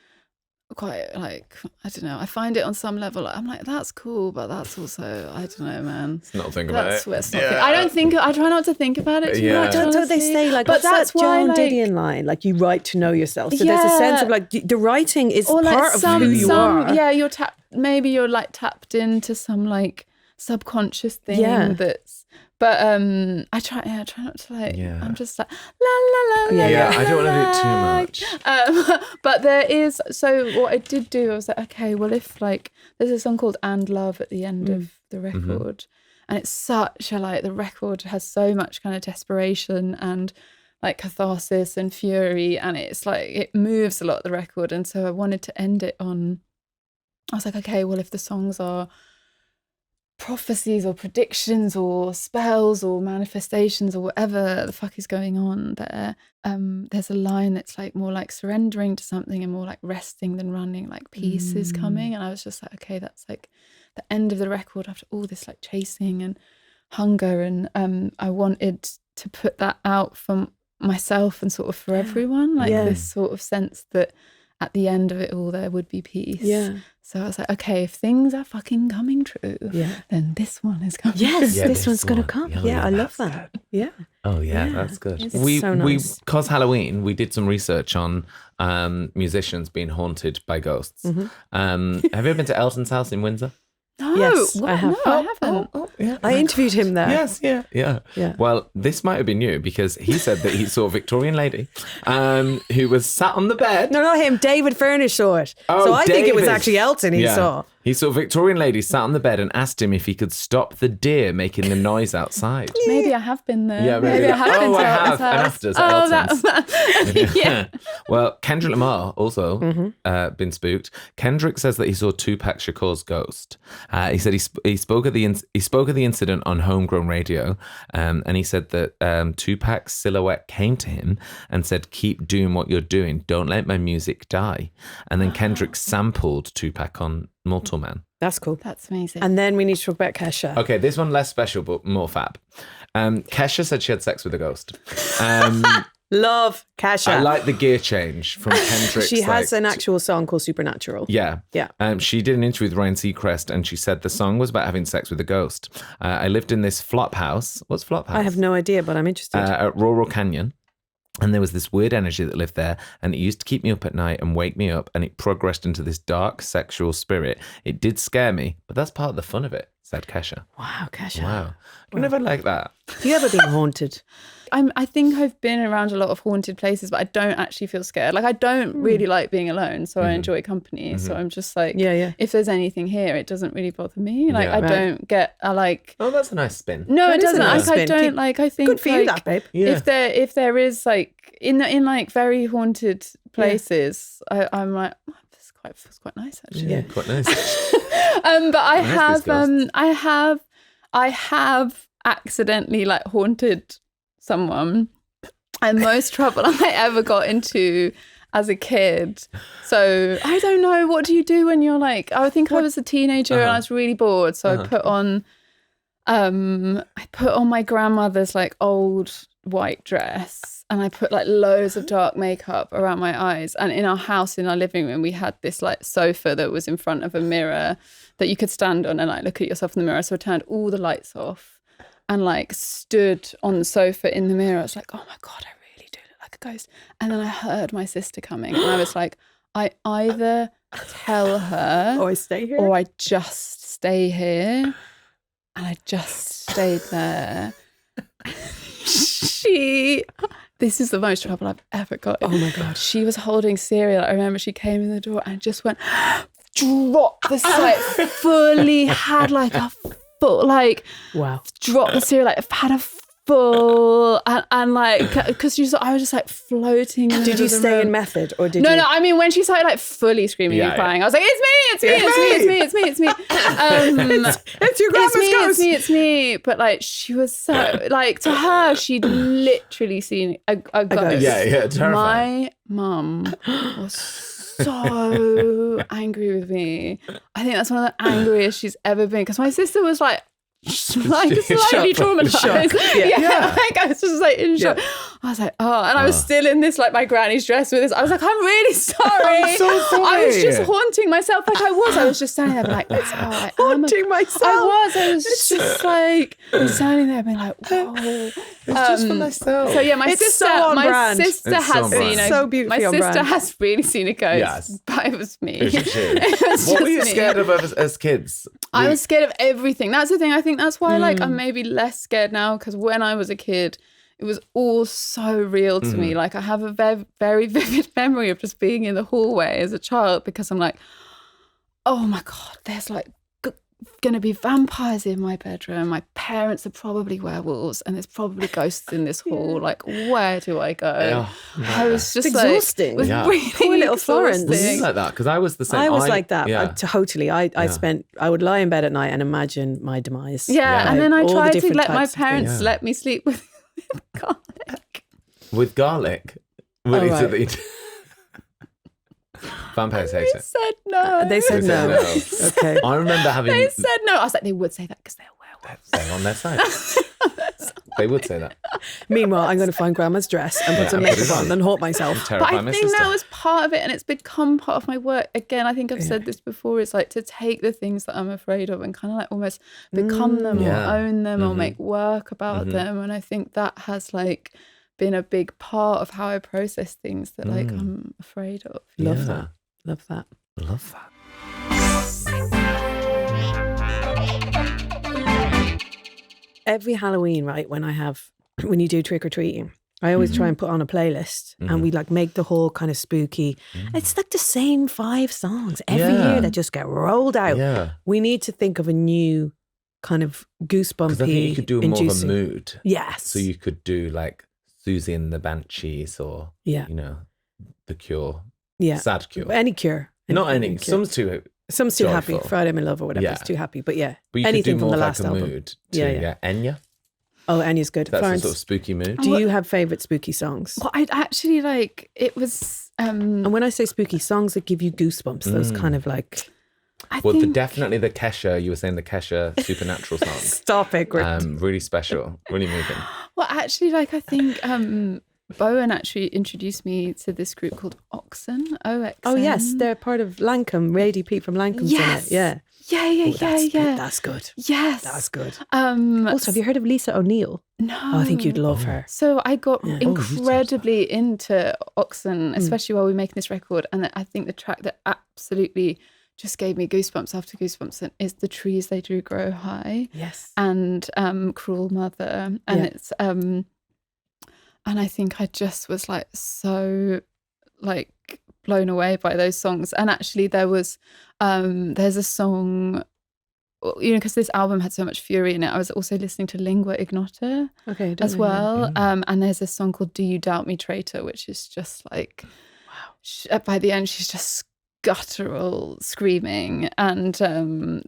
quite like, I don't know. I find it on some level, I'm like, that's cool, but that's also, I don't know, man. Let's not think about it. I try not to think about it too much. Don't they say like, but what's that's that why, Joan like, Didion line? Like, you write to know yourself. So there's a sense of like the writing is or like part of who you are. Yeah, maybe you're like tapped into some like subconscious thing that's. But I try not to like. Yeah. I'm just like la la la. Yeah. I don't want to do too much. But there is. So what I did do, I was like, okay, well, if like there's a song called "And Love" at the end of the record, and it's such a like the record has so much kind of desperation and like catharsis and fury, and it's like it moves a lot the record, and so I wanted to end it on. I was like, okay, well, if the songs are prophecies or predictions or spells or manifestations or whatever the fuck is going on there, there's a line that's like more like surrendering to something and more like resting than running, like peace is coming. And I was just like, okay, that's like the end of the record after all this like chasing and hunger, and I wanted to put that out for myself and sort of for everyone, like this sort of sense that at the end of it all there would be peace. So I was like, okay, if things are fucking coming true, then this one is coming true. Yes, this one's going to come. I love that. Yeah. Oh, yeah, that's good. It's so nice. Because Halloween, we did some research on musicians being haunted by ghosts. Have you ever been to Elton's house in Windsor? No, yes, I have. No, I haven't. Yeah. I interviewed him there. Yes, yeah. Well, this might have been you because he said that he saw a Victorian lady who was sat on the bed. No, not him. David Furnish saw it. Oh, so I think it was David. actually Elton he saw. He saw a Victorian lady sat on the bed and asked him if he could stop the deer making the noise outside. Maybe I have been there. Yeah, maybe. I have been to I have. Elton's And house. after's at Elton's. That. Well, Kendrick Lamar also been spooked. Kendrick says that he saw Tupac Shakur's ghost. He said he spoke of the incident on Homegrown Radio, and he said that Tupac's silhouette came to him and said, "Keep doing what you're doing. Don't let my music die." And then Kendrick sampled Tupac on Mortal Man. That's cool. That's amazing. And then we need to talk about Kesha. Okay, this one less special but more fab. Kesha said she had sex with a ghost. Love Kesha. I like the gear change from Kendrick. She has an actual song called Supernatural. Yeah. Yeah. She did an interview with Ryan Seacrest and she said the song was about having sex with a ghost. I lived in this flop house. What's flop house? I have no idea, but I'm interested. At Rural Canyon. And there was this weird energy that lived there, and it used to keep me up at night and wake me up, and it progressed into this dark sexual spirit. It did scare me, but that's part of the fun of it, said Kesha. Wow, Kesha. Wow. I never like that. Have you ever been haunted? I think I've been around a lot of haunted places, but I don't actually feel scared. Like, I don't really like being alone, so I enjoy company. So I'm just like, if there's anything here, it doesn't really bother me. Like, I don't get, Oh, that's a nice spin. No, That it is a doesn't. nice Like, I spin. don't like. I think Good for you, that babe. Yeah. If there is like in like very haunted places, I'm like, oh, this feels quite nice actually. Yeah, quite nice. But I have accidentally like haunted someone, and most trouble I ever got into as a kid. So I don't know, what do you do when you're like, I think I was a teenager and I was really bored, so I put on my grandmother's like old white dress, and I put like loads of dark makeup around my eyes. And in our house, in our living room, we had this like sofa that was in front of a mirror that you could stand on and like look at yourself in the mirror. So I turned all the lights off and like stood on the sofa in the mirror. I was like, oh my God, I really do look like a ghost. And then I heard my sister coming, and I was like, I either tell her Or I stay here. or I just stay here. And I just stayed there. This is the most trouble I've ever got in. Oh my God. She was holding cereal. I remember she came in the door and just went, dropped the like fully had like a full, like, Wow. dropped the cereal, like had a full, and like, because I was just like floating in the Did you middle of the stay room. in method or did No, you? no, I mean, when she started like fully screaming and crying, I was like, it's me. It's your grandma's ghost. It's me. But like, she was so, like, to her, she'd literally seen a ghost. Yeah, terrifying. My mum was so angry with me. I think that's one of the angriest she's ever been, because my sister was like like slightly traumatized. Yeah. Like I was just like in shock. I was like, oh, and I was still in this like my granny's dress with this. I was like, I'm really sorry. I'm so sorry. I was just haunting myself like I was just standing there like, it's all right. Haunting myself. I was just like standing there being like, whoa. It's just for myself. So yeah, my It's sister, so on my brand. sister It's so has on seen brand. a So beautifully my on sister brand. has really seen a ghost, Yes. but it was me. It was you. It was What were you just me. scared of as kids? I was scared of everything. That's the thing. I think that's why like I'm maybe less scared now, because when I was a kid, it was all so real to me. Like I have a very vivid memory of just being in the hallway as a child, because I'm like, oh my God, there's like going to be vampires in my bedroom. My parents are probably werewolves and there's probably ghosts in this hall. Like, where do I go? I was just It's exhausting. It was really Poor little Florence. Was exhausting. you like that? Because I was the same. I was like that. Yeah. Totally. I would lie in bed at night and imagine my demise. Yeah, and then I All the tried to different let my types of things. parents let me sleep with garlic. With garlic. What Oh, is it right. that you do? Vampires hate They it. said no. They said They said no. no. Okay. I remember having. They said no. I was like, they would say that because they're werewolves. They're on their side. They would say that. Meanwhile, I'm going to find Grandma's dress and put some and put makeup it on on. and haunt myself. But Terrify I my think sister. that was part of it, and it's become part of my work. Again, I think I've said this before, it's like to take the things that I'm afraid of and kind of like almost become them Yeah. or own them or make work about them. And I think that has like been a big part of how I process things that like I'm afraid of. Love Yeah. that. Love that. Love that. Every Halloween, right, when you do trick or treating, I always try and put on a playlist and we like make the whole kind of spooky. It's like the same 5 songs every Yeah. year that just get rolled out. Yeah. We need to think of a new kind of goosebumpy. Because I think you could do more of a inducing. mood. Yes. So you could do like Susie and the Banshees or, Yeah. you know, The Cure. Yeah. Sad Cure. Any Cure. Not any. Cure. Some's too happy. joyful. Friday, My Love, or whatever. Yeah. It's too happy. But yeah, But you anything could do from more the like last a album. mood to Yeah. Enya. Oh, Anya's good. That's Florence, a sort of spooky mood. do you have favourite spooky songs? Well, I'd actually like, it was, And when I say spooky songs that give you goosebumps, those kind of like... I Well, think, definitely the Kesha, you were saying the Kesha Supernatural song. Stop it, Grit. Really special, really moving. well, actually, like, I think Bowen actually introduced me to this group called Oxen, OXN. Oh, yes. They're part of Lancome. Ray D. Pete from Lancome's Yes. in it. Yeah. Yeah, Oh, that's good. yeah. That's good. Yes. That's good. Also, Also, have you heard of Lisa O'Neill? No. Oh, I think you'd love her. So I got Yeah. incredibly into Oxen, especially while we were making this record. And I think the track that absolutely just gave me goosebumps after goosebumps is The Trees They Do Grow High Yes. and Cruel Mother. And Yeah. it's and I think I just was like so like blown away by those songs. And actually there's a song, you know, because this album had so much fury in it. I was also listening to Lingua Ignota Okay. as well. And there's a song called Do You Doubt Me, Traitor, which is just like, wow. By the end, she's just guttural screaming. And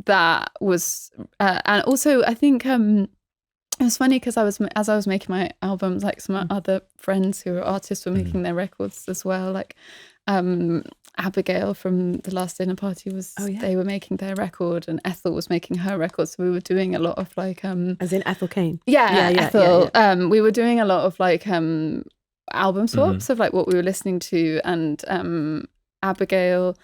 that was, and also I think it was funny because as I was making my albums, like some other friends who are artists were making their records as well. Like Abigail from The Last Dinner Party they were making their record, and Ethel was making her record. So we were doing a lot of like As in Ethel Kane. Ethel. We were doing a lot of like album swaps of like what we were listening to, and Abigail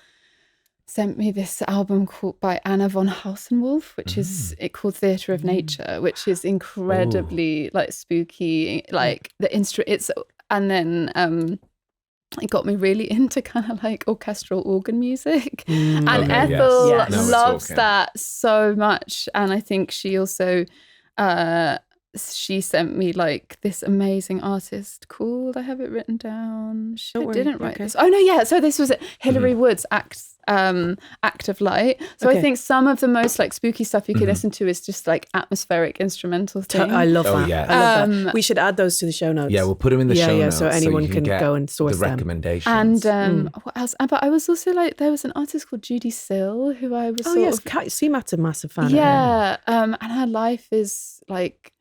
sent me this album called by Anna von Hausenwolf, which is called Theatre of Nature, which is incredibly like spooky, like the instrument. And then it got me really into kind of like orchestral organ music, and Okay, Ethel yes. Now we're loves talking. that so much. And I think she also she sent me like this amazing artist called, I have it written down. Don't I worry, didn't write okay. this. Oh no, yeah. So this was it. Hilary Wood's Act of Light. So I Okay. think some of the most like spooky stuff you can listen to is just like atmospheric instrumental things. I love Oh, that. yes. I love that. We should add those to the show notes. Yeah, we'll put them in the show notes so anyone you can get go and source the them. recommendations. And what else? But I was also like, there was an artist called Judy Sill who I was Oh, sort yes. of CMAT's a massive fan of her. yeah, and her life is like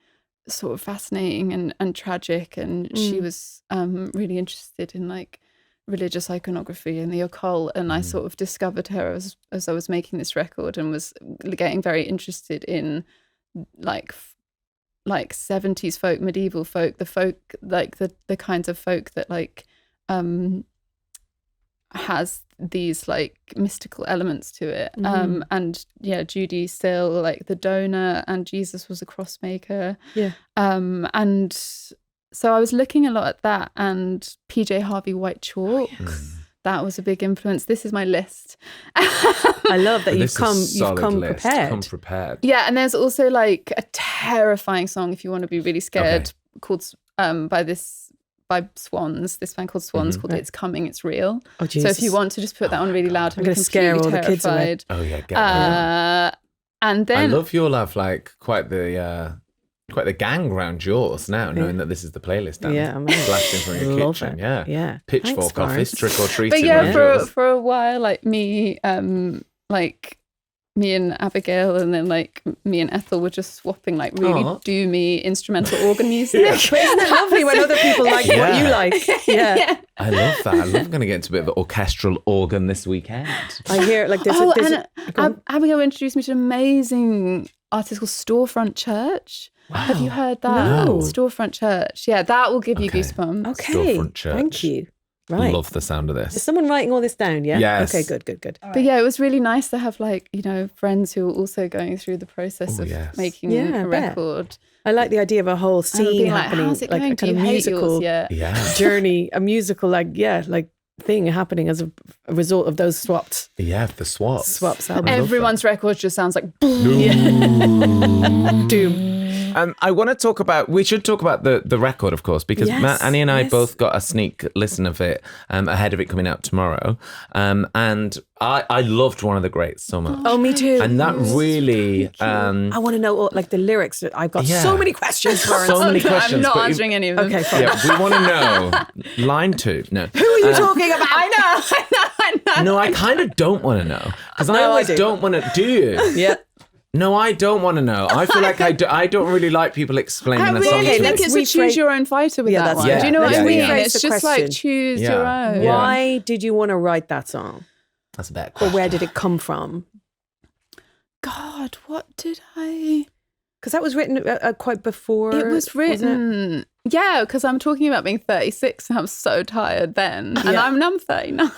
sort of fascinating and tragic, and she was really interested in like religious iconography and the occult, and I sort of discovered her as I was making this record, and was getting very interested in like 70s folk, medieval folk, the folk, like the kinds of folk that like has these like mystical elements to it. And yeah, Judy still like the donor, and Jesus was a cross maker. Yeah. And so I was looking a lot at that, and PJ Harvey White Chalk. That was a big influence. This is my list. I love that This is you've come list. prepared. Come prepared. Yeah, and there's also like a terrifying song if you want to be really scared, called by Swans, this band called Swans, called It's Coming, It's Real. Oh, Jesus. So if you want to just put that on really loud, I'm going to scare all the kids away. terrified. Oh yeah, get that. And I then love you'll have like quite the gang around yours now, knowing that this is the playlist down blasting from your Love kitchen. it. Yeah. Thanks, Pitchfork office, Florence. trick or treating. but yeah, around yours. for a while, like me and Abigail, and then like me and Ethel were just swapping like really doomy instrumental organ music. But isn't it lovely when other people like what you like? Yeah. I love that. I love going to get into a bit of an orchestral organ this weekend. I hear like there's Abigail introduced me to an amazing artist called Storefront Church. Wow. Have you heard that? No. Storefront Church. Yeah, that will give you goosebumps. Okay. Storefront Church. Thank you. Right. Love the sound of this. Is someone writing all this down? Yeah. Yes. Okay. Good. But yeah, it was really nice to have like, you know, friends who were also going through the process of making a record. I like the idea of a whole scene happening, how's it like going? a kind of musical journey, a musical like thing happening as a result of those swapped. Yeah, the swaps. Everyone's record just sounds like doom. I want to talk about, we should talk about the record, of course, because Annie and I both got a sneak listen of it ahead of it coming out tomorrow. And I loved One of the Greats so much. Oh, me too. And that really... I want to know all, like the lyrics. I've got so many questions, Florence. So many questions. I'm not answering any of them. Okay, fine. Yeah, we want to know. Line 2. No. Who are you talking about? I know. No, I kind of don't want to know. Because I always don't want to... Do you? Yeah. No, I don't want to know. I feel like I don't really like people explaining I a song. really to think me. it's a choose your own fighter with that one. Yeah. Do you know what I mean? rephrase It's the just question. like choose your own. Yeah. Why did you want to write that song? That's a bad Or question. where did it come from? God, what did I... Because that was written quite before. It was written... Yeah, because I'm talking about being 36 and I'm so tired then. And I'm 39.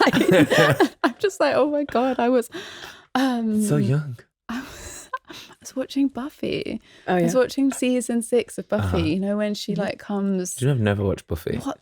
I'm just like, oh my God, I was... so young. I was watching Buffy. Oh, yeah. I was watching season 6 of Buffy, you know, when she like comes... Do you know I've never watched Buffy? What?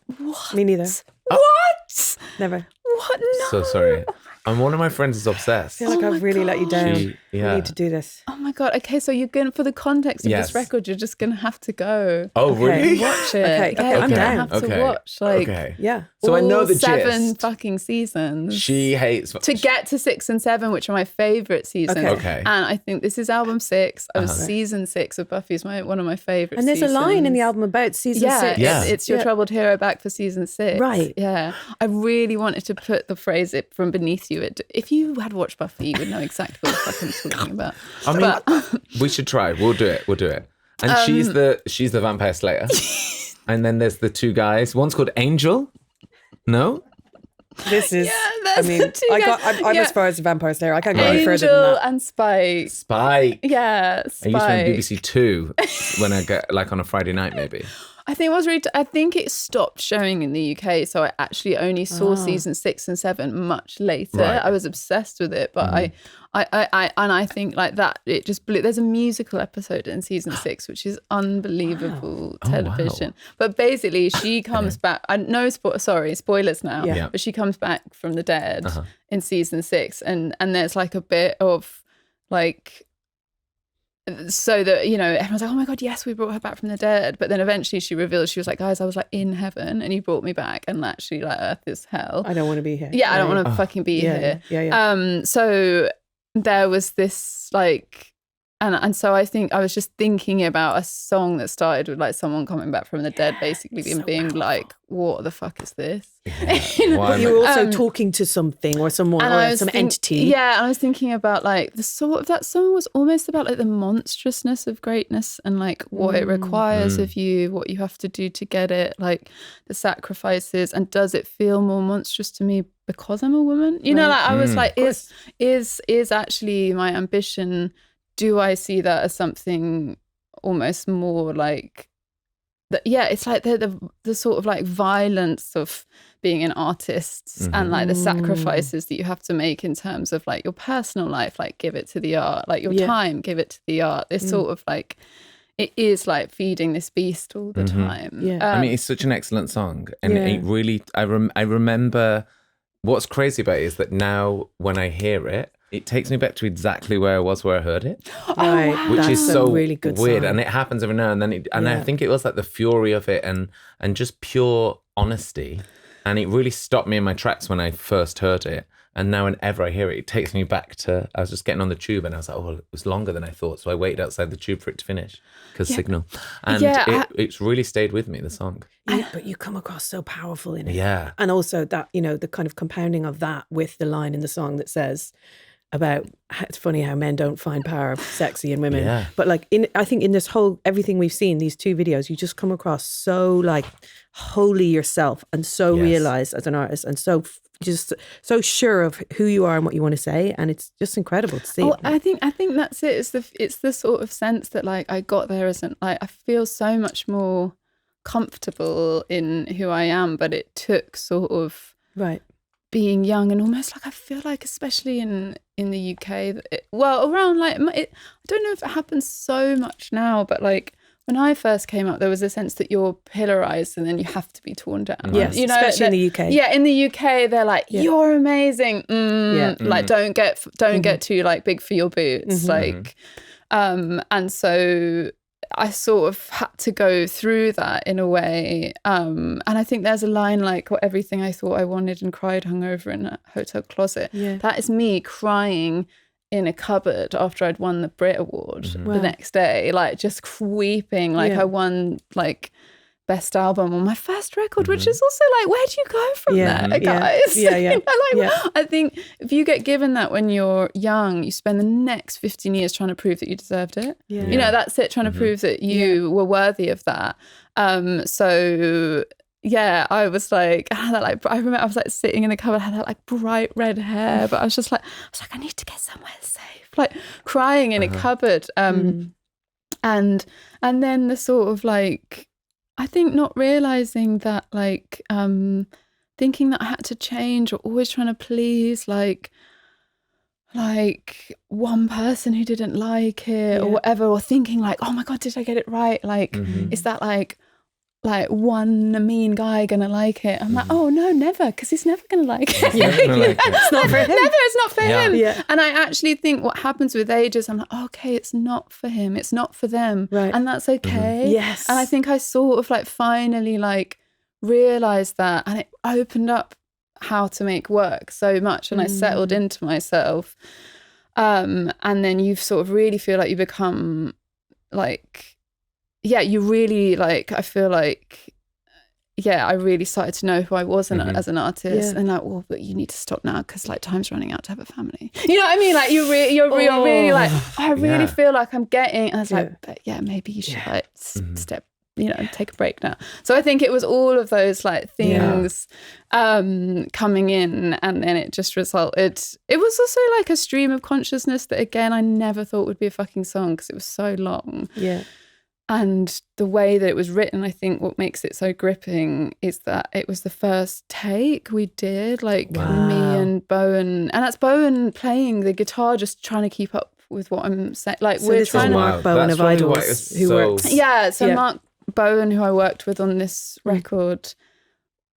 Me neither. What? Never. What? No. So sorry. And one of my friends is obsessed. I feel like I've really let you down. She- We need to do this. Oh my God. Okay, so you're going for the context of Yes. this record, you're just going to have to go Oh, really? watch it. Okay, Yeah, I'm you're down. gonna have Okay. to watch like Okay. Yeah. So I know all the 7 gist. fucking seasons. She hates... to get to 6 and 7, which are my favourite seasons. Okay. And I think this is album 6. Season 6 of Buffy is one of my favourite And there's seasons. a line in the album about season 6. Yeah. It's your troubled hero back for season 6. Right. Yeah. I really wanted to put the phrase "it from beneath you." If you had watched Buffy, you would know exactly what the fuck I'm talking about. I mean, we should try. We'll do it. And she's the vampire slayer. And then there's the 2 guys. One's called Angel. No? This is, that's the 2 guys. I'm as far as the Vampire Slayer. I can't go any further than Angel that. and Spike. Spike. Yeah, Spike. I used to be on BBC 2 when I get like on a Friday night maybe. I think it was I think it stopped showing in the UK, so I actually only saw season 6 and 7 much later. Right. I was obsessed with it, but I think like that it just blew. There's a musical episode in season 6 which is unbelievable television. But basically, she comes back. Spoilers now. Yeah. But she comes back from the dead in season 6, and there's like a bit of like. So that, you know, everyone's like, oh my God, yes, we brought her back from the dead. But then eventually she reveals, she was like, guys, I was like in heaven and you brought me back, and actually like earth is hell. I don't want to be here. Yeah, I don't want to fucking be here. Yeah. So there was this like, and so I think I was just thinking about a song that started with like someone coming back from the dead, basically and being like, what the fuck is this? You know? But you were also talking to something or someone or some entity. Yeah, and I was thinking about like the sort of that song was almost about like the monstrousness of greatness and like what it requires of you, what you have to do to get it, like the sacrifices, and does it feel more monstrous to me because I'm a woman? You know, like I was like, is actually my ambition, do I see that as something almost more like it's like the sort of like violence of being an artist and like the sacrifices that you have to make in terms of like your personal life, like give it to the art, like your time, give it to the art. This sort of like, it is like feeding this beast all the time. I mean, it's such an excellent song, and it really, I remember. What's crazy about it is that now when I hear it, it takes me back to exactly where I was where I heard it. Right. Which is so really good weird. song. And it happens every now and then. I think it was like the fury of it and just pure honesty. And it really stopped me in my tracks when I first heard it. And now whenever I hear it, it takes me back to, I was just getting on the tube and I was like, oh, it was longer than I thought. So I waited outside the tube for it to finish because signal. And it's really stayed with me, the song. But you come across so powerful in it. Yeah. And also that, you know, the kind of compounding of that with the line in the song that says about, it's funny how men don't find power sexy in women. Yeah. But like, I think in this whole, everything we've seen, these 2 videos, you just come across so like wholly yourself and so realized as an artist and so just so sure of who you are and what you want to say, and it's just incredible to see. I think that's it. It's the sort of sense that like I got there as I feel so much more comfortable in who I am, but it took sort of being young and almost like I feel like especially in the UK, around like I don't know if it happens so much now, but like when I first came up, there was a sense that you're pillarized and then you have to be torn down. Yes, you know, especially in the UK. Yeah, in the UK, they're like, you're amazing. Like, don't get too like big for your boots. Like, and so I sort of had to go through that in a way. And I think there's a line like, everything I thought I wanted and cried hungover in a hotel closet. Yeah. That is me crying in a cupboard after I'd won the Brit Award the next day, like just weeping, like I won like best album on my first record, which is also like, where do you go from there, guys? I think if you get given that when you're young, you spend the next 15 years trying to prove that you deserved it. You know, that's it, trying to prove that you were worthy of that. So yeah, I was like, I remember I was like sitting in the cupboard, I had that like bright red hair, but I was like, I need to get somewhere safe, like crying in a cupboard. And then the sort of like, I think not realizing that like, thinking that I had to change or always trying to please like one person who didn't like it or whatever, or thinking like, oh my God, did I get it right? Like, is that like one mean guy gonna like it? I'm like, oh no, never, because he's never gonna like it. It's not for him. It's not for him. Yeah. And I actually think what happens with age is I'm like, okay, it's not for him, it's not for them, and that's okay. Yes. And I think I sort of like finally like realized that, and it opened up how to make work so much, and I settled into myself. And then you sort of really feel like you become like, you really like, I feel like, I really started to know who I was as an artist, and like, well, but you need to stop now because like time's running out to have a family. You know what I mean? Like you're really like, I really feel like I'm getting, and I was like, but maybe you should like step, you know, take a break now. So I think it was all of those like things coming in, and then it just resulted. It was also like a stream of consciousness that again I never thought would be a fucking song because it was so long. Yeah. And the way that it was written, I think what makes it so gripping is that it was the first take we did, like me and Bowen. And that's Bowen playing the guitar, just trying to keep up with what I'm saying. Like so we're trying to Mark Bowen of Idols, who worked. So Mark Bowen, who I worked with on this record,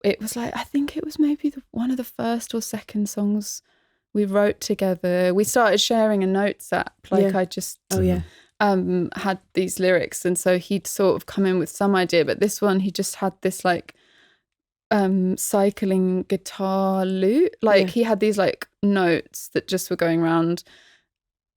it was like, I think it was maybe one of the first or second songs we wrote together. We started sharing a notes app. Like I just... had these lyrics, and so he'd sort of come in with some idea, but this one he just had this like cycling guitar loop, like he had these like notes that just were going around,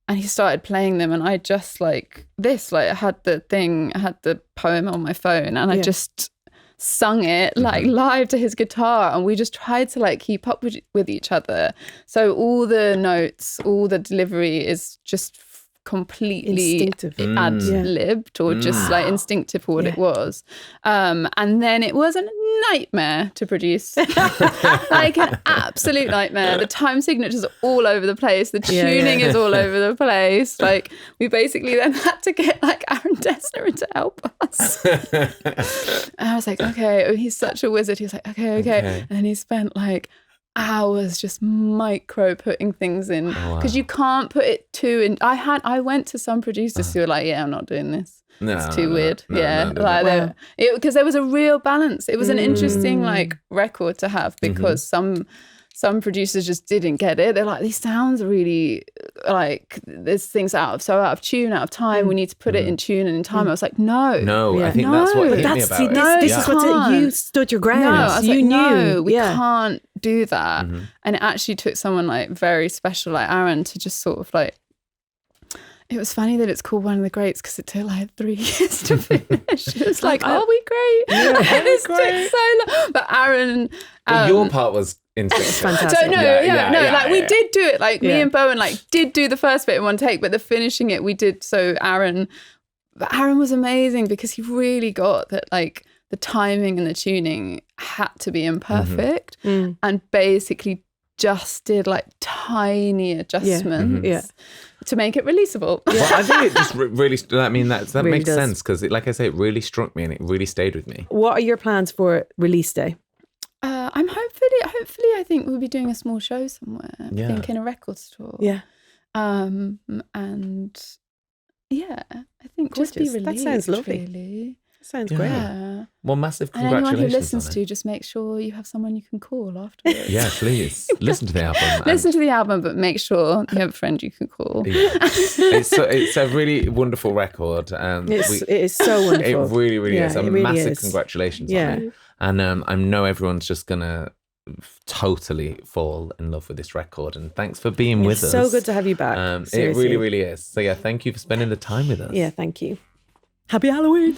and he started playing them, and I just like this, like I had the poem on my phone, and I just sung it like live to his guitar, and we just tried to like keep up with each other. So all the notes, all the delivery is just completely Instinctive. ad-libbed or just like instinctive for what it was. And then it was a nightmare to produce. Like an absolute nightmare. The time signatures are all over the place. The tuning is all over the place. Like we basically then had to get like Aaron Dessner in to help us. And I was like, okay, oh, he's such a wizard. He was like, okay. And he spent like hours just micro putting things in because you can't put it too in. I went to some producers who were like, yeah, I'm not doing this. It's too weird. Because there was a real balance. It was an interesting like record to have because some producers just didn't get it. They're like, these sounds are really like there's things out of tune, out of time. We need to put it in tune and in time. I was like, no. I think that's what hit me about it. This is what you stood your ground. No, I was like, knew. No, we can't do that. And it actually took someone like very special like Aaron to just sort of like. It was funny that it's called One of the Greats because it took like 3 years to finish. It was like, are we great? Yeah, and it took so long. But Aaron... your part was fantastic. So we did do it. Like me and Bowen like did do the first bit in one take, but the finishing it we did. So Aaron was amazing because he really got that like the timing and the tuning had to be imperfect and basically just did like tiny adjustments to make it releasable. Well, I think it just really, I mean, that really makes does. sense because, like I say, it really struck me and it really stayed with me. What are your plans for release day? I'm hopefully, I think we'll be doing a small show somewhere. I think in a record store. Yeah. And yeah, I think just be Gorgeous. released. That sounds lovely. Really. Sounds great. Yeah. Well, massive And congratulations. anyone who listens on to, it. just make sure you have someone you can call afterwards. Yeah, please. Listen to the album. Listen to the album, but make sure you have a friend you can call. It's a really wonderful record. It is so wonderful. It really, really is. It really Massive is. congratulations on it. And I know everyone's just going to totally fall in love with this record. And thanks for being with us. So good to have you back. It really, really is. So yeah, thank you for spending the time with us. Yeah, thank you. Happy Halloween.